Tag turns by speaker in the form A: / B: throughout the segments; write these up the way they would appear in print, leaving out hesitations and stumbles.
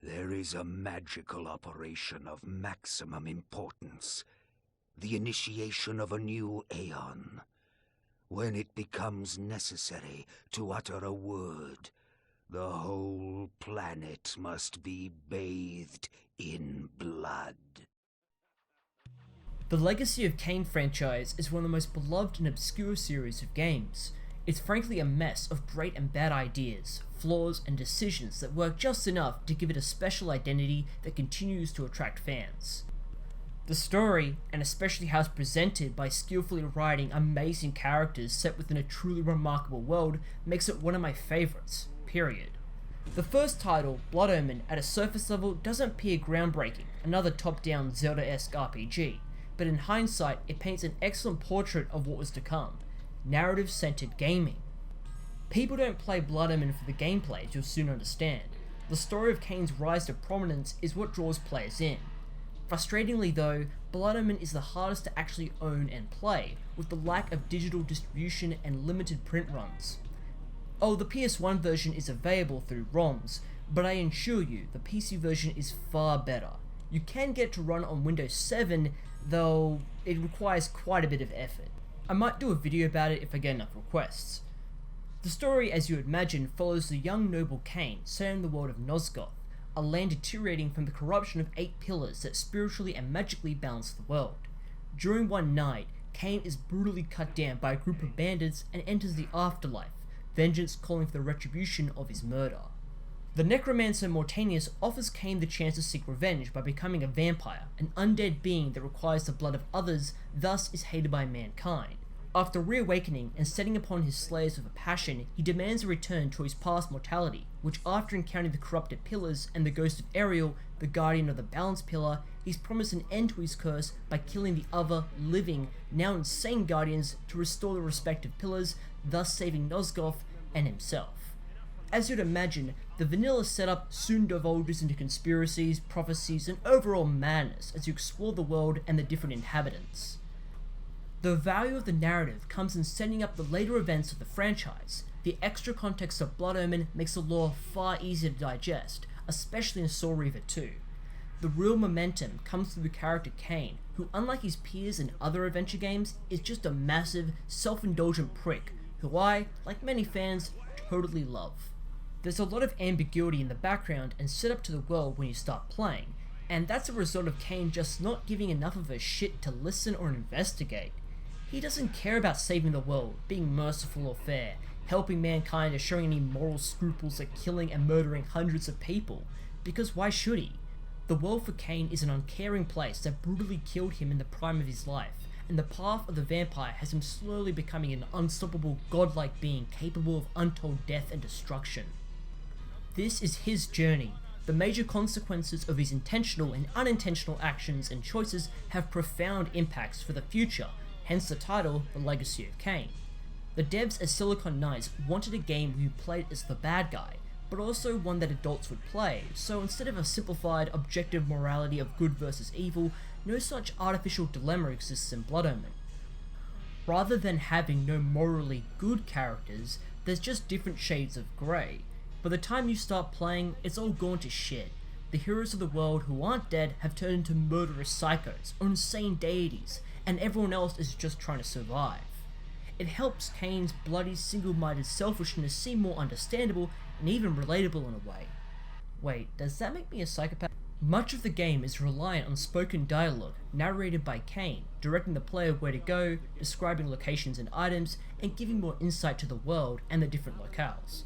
A: There is a magical operation of maximum importance. The initiation of a new aeon. When it becomes necessary to utter a word, the whole planet must be bathed in blood.
B: The Legacy of Kain franchise is one of the most beloved and obscure series of games. It's frankly a mess of great and bad ideas, flaws, and decisions that work just enough to give it a special identity that continues to attract fans. The story, and especially how it's presented by skillfully writing amazing characters set within a truly remarkable world, makes it one of my favourites, period. The first title, Blood Omen, at a surface level doesn't appear groundbreaking, another top-down Zelda-esque RPG, but in hindsight it paints an excellent portrait of what was to come. Narrative-centered gaming. People don't play Blood Omen for the gameplay, as you'll soon understand. The story of Kain's rise to prominence is what draws players in. Frustratingly though, Blood Omen is the hardest to actually own and play, with the lack of digital distribution and limited print runs. Oh, the PS1 version is available through ROMs, but I assure you, the PC version is far better. You can get it to run on Windows 7, though it requires quite a bit of effort. I might do a video about it if I get enough requests. The story, as you would imagine, follows the young noble Kain set in the world of Nosgoth, a land deteriorating from the corruption of 8 pillars that spiritually and magically balance the world. During one night, Kain is brutally cut down by a group of bandits and enters the afterlife, vengeance calling for the retribution of his murder. The necromancer Mortanius offers Kain the chance to seek revenge by becoming a vampire, an undead being that requires the blood of others, thus is hated by mankind. After reawakening and setting upon his slayers with a passion, he demands a return to his past mortality, which after encountering the corrupted pillars and the ghost of Ariel, the guardian of the balance pillar, he's promised an end to his curse by killing the other, living, now insane guardians to restore the respective pillars, thus saving Nosgoth and himself. As you'd imagine, the vanilla setup soon divulges into conspiracies, prophecies, and overall madness as you explore the world and the different inhabitants. The value of the narrative comes in setting up the later events of the franchise. The extra context of Blood Omen makes the lore far easier to digest, especially in Soul Reaver 2. The real momentum comes through the character Kain, who unlike his peers in other adventure games, is just a massive, self-indulgent prick, who I, like many fans, totally love. There's a lot of ambiguity in the background and setup to the world when you start playing, and that's a result of Kain just not giving enough of a shit to listen or investigate. He doesn't care about saving the world, being merciful or fair, helping mankind or showing any moral scruples like killing and murdering hundreds of people, because why should he? The world for Kain is an uncaring place that brutally killed him in the prime of his life, and the path of the vampire has him slowly becoming an unstoppable godlike being capable of untold death and destruction. This is his journey. The major consequences of his intentional and unintentional actions and choices have profound impacts for the future, hence the title, The Legacy of Kain. The devs at Silicon Knights wanted a game where you played as the bad guy, but also one that adults would play, so instead of a simplified objective morality of good versus evil, no such artificial dilemma exists in Blood Omen. Rather than having no morally good characters, there's just different shades of grey. By the time you start playing, it's all gone to shit. The heroes of the world who aren't dead have turned into murderous psychos or insane deities, and everyone else is just trying to survive. It helps Kain's bloody single-minded selfishness seem more understandable and even relatable in a way. Wait, does that make me a psychopath? Much of the game is reliant on spoken dialogue, narrated by Kain, directing the player where to go, describing locations and items, and giving more insight to the world and the different locales.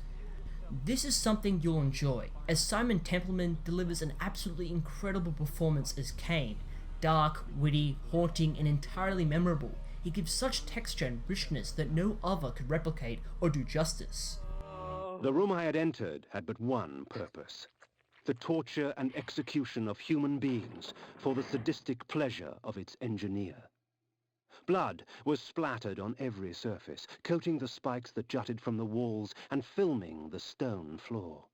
B: This is something you'll enjoy, as Simon Templeman delivers an absolutely incredible performance as Kain. Dark, witty, haunting, and entirely memorable. He gives such texture and richness that no other could replicate or do justice.
C: The room I had entered had but one purpose: the torture and execution of human beings for the sadistic pleasure of its engineer. Blood was splattered on every surface, coating the spikes that jutted from the walls and filming the stone floor.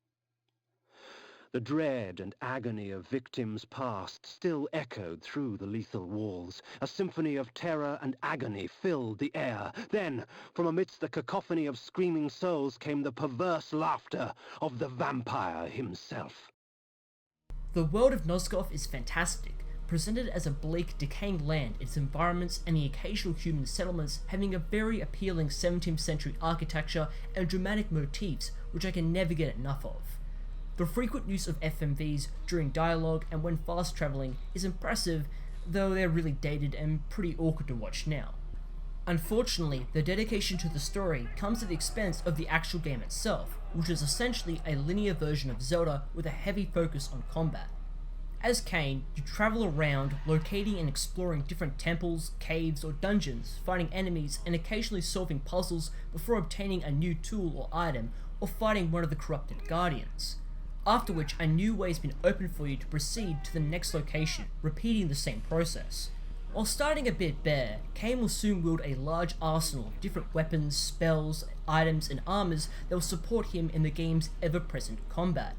C: The dread and agony of victims past still echoed through the lethal walls. A symphony of terror and agony filled the air. Then, from amidst the cacophony of screaming souls came the perverse laughter of the vampire himself.
B: The world of Nosgoth is fantastic, presented as a bleak, decaying land, its environments and the occasional human settlements having a very appealing 17th century architecture and dramatic motifs which I can never get enough of. The frequent use of FMVs during dialogue and when fast travelling is impressive, though they're really dated and pretty awkward to watch now. Unfortunately, the dedication to the story comes at the expense of the actual game itself, which is essentially a linear version of Zelda with a heavy focus on combat. As Kain, you travel around, locating and exploring different temples, caves, or dungeons, fighting enemies and occasionally solving puzzles before obtaining a new tool or item, or fighting one of the corrupted guardians. After which, a new way has been opened for you to proceed to the next location, repeating the same process. While starting a bit bare, Kain will soon wield a large arsenal of different weapons, spells, items, and armors that will support him in the game's ever-present combat.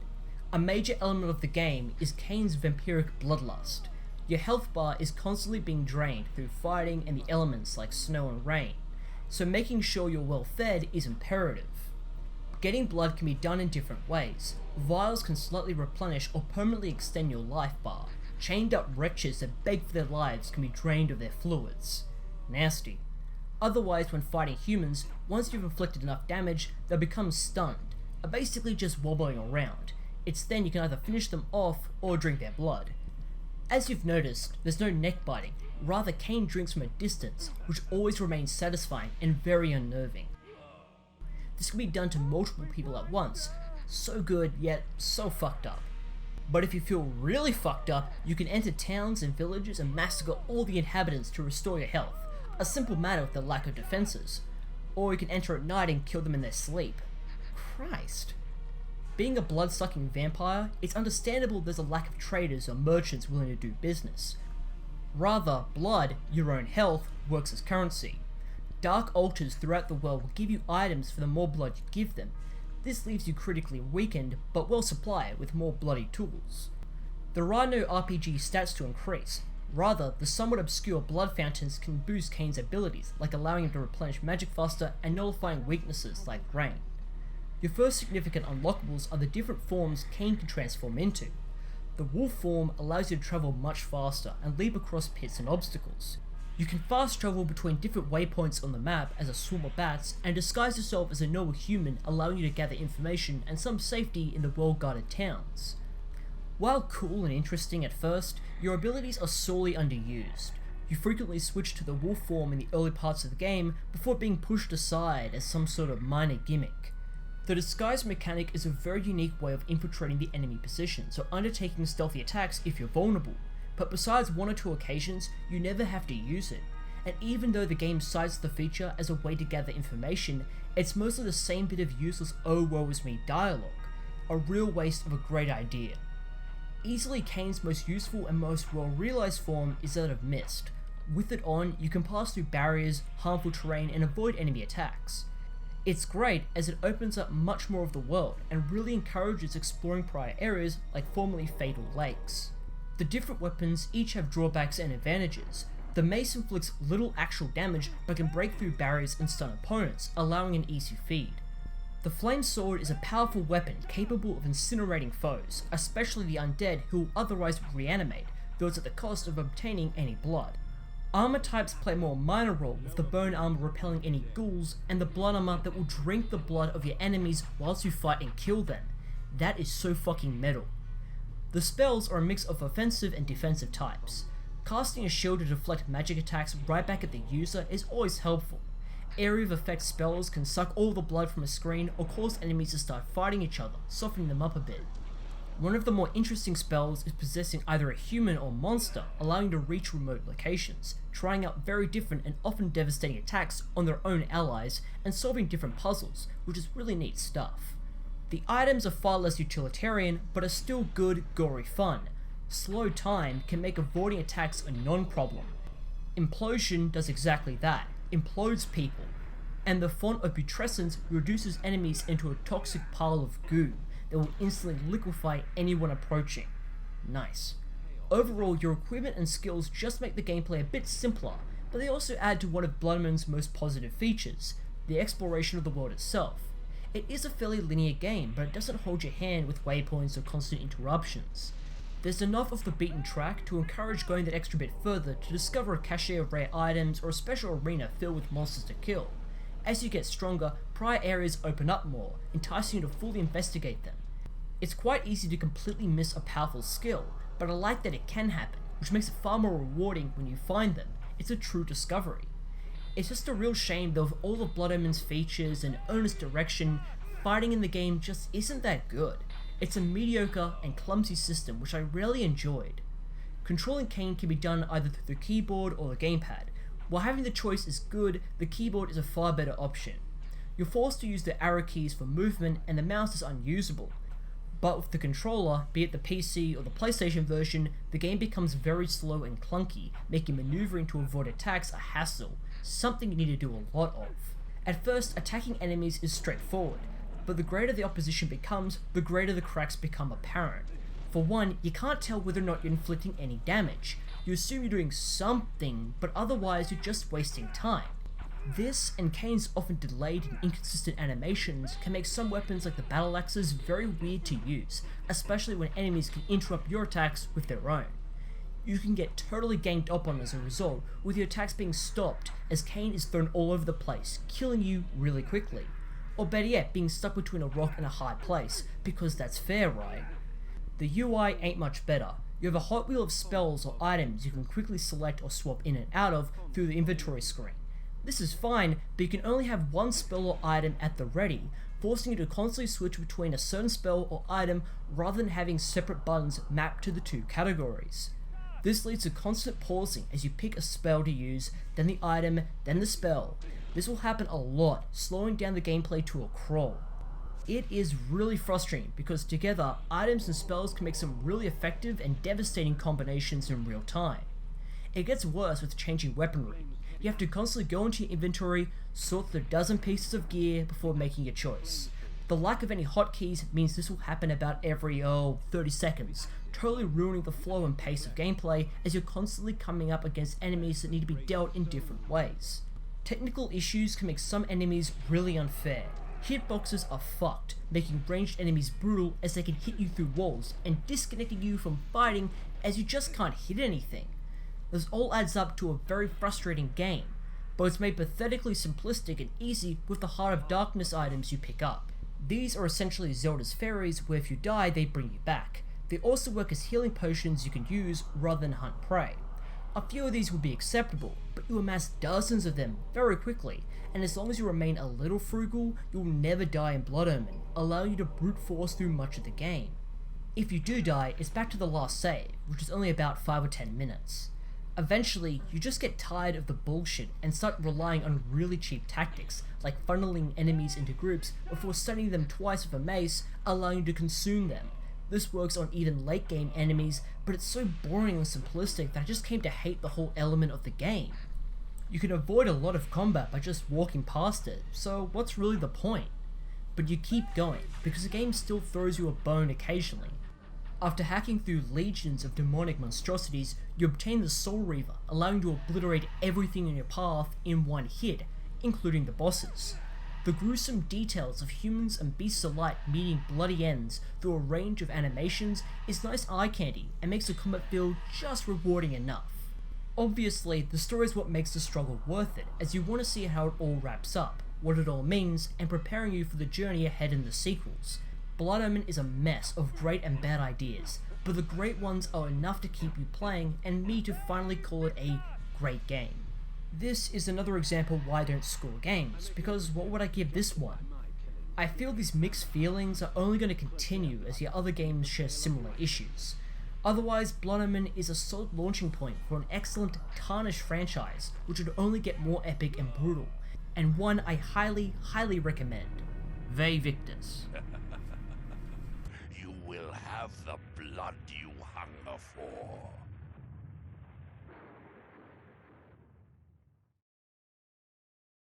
B: A major element of the game is Kain's Vampiric Bloodlust. Your health bar is constantly being drained through fighting and the elements like snow and rain, so making sure you're well fed is imperative. Getting blood can be done in different ways. Vials can slightly replenish or permanently extend your life bar. Chained up wretches that beg for their lives can be drained of their fluids. Nasty. Otherwise, when fighting humans, once you've inflicted enough damage, they'll become stunned, are basically just wobbling around. It's then you can either finish them off or drink their blood. As you've noticed, there's no neck biting, rather Kain drinks from a distance, which always remains satisfying and very unnerving. This can be done to multiple people at once, so good yet so fucked up. But if you feel really fucked up, you can enter towns and villages and massacre all the inhabitants to restore your health, a simple matter with the lack of defenses. Or you can enter at night and kill them in their sleep. Christ. Being a blood-sucking vampire, it's understandable there's a lack of traders or merchants willing to do business. Rather, blood, your own health, works as currency. Dark altars throughout the world will give you items for the more blood you give them. This leaves you critically weakened, but well supplied with more bloody tools. There are no RPG stats to increase. Rather, the somewhat obscure blood fountains can boost Kain's abilities, like allowing him to replenish magic faster and nullifying weaknesses like rain. Your first significant unlockables are the different forms Kain can transform into. The wolf form allows you to travel much faster and leap across pits and obstacles. You can fast travel between different waypoints on the map as a swarm of bats and disguise yourself as a normal human, allowing you to gather information and some safety in the well-guarded towns. While cool and interesting at first, your abilities are sorely underused. You frequently switch to the wolf form in the early parts of the game before being pushed aside as some sort of minor gimmick. The disguise mechanic is a very unique way of infiltrating the enemy positions or undertaking stealthy attacks if you're vulnerable. But besides one or two occasions, you never have to use it, and even though the game cites the feature as a way to gather information, it's mostly the same bit of useless "oh woe is me" dialogue, a real waste of a great idea. Easily Kain's most useful and most well realised form is that of Mist. With it on, you can pass through barriers, harmful terrain and avoid enemy attacks. It's great as it opens up much more of the world and really encourages exploring prior areas like formerly fatal lakes. The different weapons each have drawbacks and advantages. The mace inflicts little actual damage but can break through barriers and stun opponents, allowing an easy feed. The flame sword is a powerful weapon capable of incinerating foes, especially the undead who will otherwise reanimate, though it's at the cost of obtaining any blood. Armor types play a more minor role, with the bone armor repelling any ghouls, and the blood armor that will drink the blood of your enemies whilst you fight and kill them. That is so fucking metal. The spells are a mix of offensive and defensive types. Casting a shield to deflect magic attacks right back at the user is always helpful. Area of effect spells can suck all the blood from a screen or cause enemies to start fighting each other, softening them up a bit. One of the more interesting spells is possessing either a human or monster, allowing you to reach remote locations, trying out very different and often devastating attacks on their own allies, and solving different puzzles, which is really neat stuff. The items are far less utilitarian, but are still good, gory fun. Slow time can make avoiding attacks a non-problem. Implosion does exactly that, implodes people. And the font of putrescence reduces enemies into a toxic pile of goo that will instantly liquefy anyone approaching. Nice. Overall, your equipment and skills just make the gameplay a bit simpler, but they also add to one of Bloodmoon's most positive features, the exploration of the world itself. It is a fairly linear game, but it doesn't hold your hand with waypoints or constant interruptions. There's enough of the beaten track to encourage going that extra bit further to discover a cache of rare items or a special arena filled with monsters to kill. As you get stronger, prior areas open up more, enticing you to fully investigate them. It's quite easy to completely miss a powerful skill, but I like that it can happen, which makes it far more rewarding when you find them. It's a true discovery. It's just a real shame that with all of Blood Omen's features and earnest direction, fighting in the game just isn't that good. It's a mediocre and clumsy system which I rarely enjoyed. Controlling Kain can be done either through the keyboard or the gamepad. While having the choice is good, the keyboard is a far better option. You're forced to use the arrow keys for movement and the mouse is unusable. But with the controller, be it the PC or the PlayStation version, the game becomes very slow and clunky, making maneuvering to avoid attacks a hassle, something you need to do a lot of. At first, attacking enemies is straightforward, but the greater the opposition becomes, the greater the cracks become apparent. For one, you can't tell whether or not you're inflicting any damage. You assume you're doing something, but otherwise you're just wasting time. This, and Kain's often delayed and inconsistent animations, can make some weapons like the battle axes very weird to use, especially when enemies can interrupt your attacks with their own. You can get totally ganged up on as a result, with your attacks being stopped as Kain is thrown all over the place, killing you really quickly. Or better yet, being stuck between a rock and a hard place, because that's fair, right? The UI ain't much better. You have a hot wheel of spells or items you can quickly select or swap in and out of through the inventory screen. This is fine, but you can only have one spell or item at the ready, forcing you to constantly switch between a certain spell or item rather than having separate buttons mapped to the two categories. This leads to constant pausing as you pick a spell to use, then the item, then the spell. This will happen a lot, slowing down the gameplay to a crawl. It is really frustrating because together, items and spells can make some really effective and devastating combinations in real time. It gets worse with changing weaponry. You have to constantly go into your inventory, sort through a dozen pieces of gear before making a choice. The lack of any hotkeys means this will happen about every 30 seconds, totally ruining the flow and pace of gameplay as you're constantly coming up against enemies that need to be dealt in different ways. Technical issues can make some enemies really unfair. Hitboxes are fucked, making ranged enemies brutal as they can hit you through walls and disconnecting you from fighting as you just can't hit anything. This all adds up to a very frustrating game, but it's made pathetically simplistic and easy with the Heart of Darkness items you pick up. These are essentially Zelda's fairies where if you die they bring you back. They also work as healing potions you can use rather than hunt prey. A few of these would be acceptable, but you amass dozens of them very quickly, and as long as you remain a little frugal, you'll never die in Blood Omen, allowing you to brute force through much of the game. If you do die, it's back to the last save, which is only about 5 or 10 minutes. Eventually, you just get tired of the bullshit and start relying on really cheap tactics, like funneling enemies into groups before stunning them twice with a mace, allowing you to consume them. This works on even late game enemies, but it's so boring and simplistic that I just came to hate the whole element of the game. You can avoid a lot of combat by just walking past it, so what's really the point? But you keep going, because the game still throws you a bone occasionally. After hacking through legions of demonic monstrosities, you obtain the Soul Reaver, allowing you to obliterate everything in your path in one hit, including the bosses. The gruesome details of humans and beasts alike meeting bloody ends through a range of animations is nice eye candy and makes the combat feel just rewarding enough. Obviously, the story is what makes the struggle worth it, as you want to see how it all wraps up, what it all means, and preparing you for the journey ahead in the sequels. Blood Omen is a mess of great and bad ideas, but the great ones are enough to keep you playing and me to finally call it a great game. This is another example why I don't score games, because what would I give this one? I feel these mixed feelings are only going to continue as the other games share similar issues. Otherwise, Blood Omen is a solid launching point for an excellent, tarnished franchise, which would only get more epic and brutal, and one I highly, highly recommend. Vae Victus.
A: You will have the blood you hunger for.